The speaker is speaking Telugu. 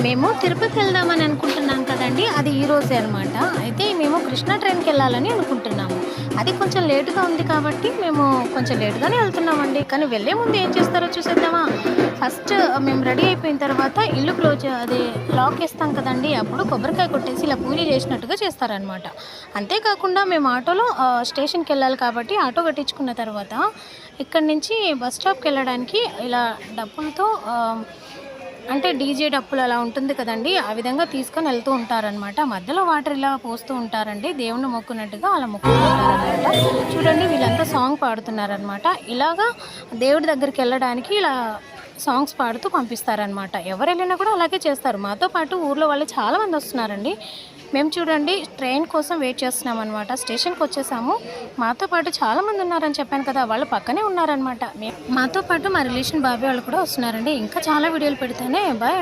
మేము తిరుపతి వెళ్దామని అనుకుంటున్నాం కదండి. అది ఈ రోజే అనమాట. అయితే మేము కృష్ణా ట్రైన్‌కి వెళ్ళాలని అనుకుంటున్నాము. అది కొంచెం లేట్‌గా ఉంది కాబట్టి మేము కొంచెం లేట్‌గానే వెళ్తున్నామండి. కానీ వెళ్ళే ముందు ఏం చేస్తారో చూసేద్దామా? ఫస్ట్ మేము రెడీ అయిపోయిన తర్వాత ఇల్లు లాక్ ఏస్తాం కదండీ! అప్పుడు కొబ్బరికాయ కొట్టేసి ఇలా పూజ చేసినట్టుగా చేస్తారనమాట. అంతేకాకుండా మేము ఆటోలో స్టేషన్‌కెళ్ళాలి కాబట్టి ఆటో కట్టించుకున్న తర్వాత ఇక్కడి నుంచి బస్ స్టాప్‌కెళ్ళడానికి ఇలా డప్పులతో అంటే డీజే డప్పులు అలా ఉంటుంది కదండీ! ఆ విధంగా తీసుకొని వెళ్తూ ఉంటారనమాట. మధ్యలో వాటర్ ఇలా పోస్తూ ఉంటారండి. దేవుడిని మొక్కున్నట్టుగా అలా మొక్కుకుంటారనమాట. చూడండి వీళ్ళంతా సాంగ్ పాడుతున్నారనమాట. ఇలాగా దేవుడి దగ్గరికెళ్ళడానికి ఇలా సాంగ్స్ పాడుతూ పంపిస్తారనమాట. ఎవరెళ్ళినా కూడా అలాగే చేస్తారు. మాతో పాటు ఊర్లో వాళ్ళు చాలామంది వస్తున్నారండి. మేము చూడండి ట్రైన్ కోసం వెయిట్ చేస్తున్నామనమాట. స్టేషన్‌కొచ్చేసాము. మాతో పాటు చాలామంది ఉన్నారని చెప్పాను కదా! వాళ్ళు పక్కనే ఉన్నారనమాట. మాతో పాటు మా రిలేషన్ బాబాయ్ వాళ్ళు కూడా వస్తున్నారండి. ఇంకా చాలా వీడియోలు పెడితేనే బాయ్.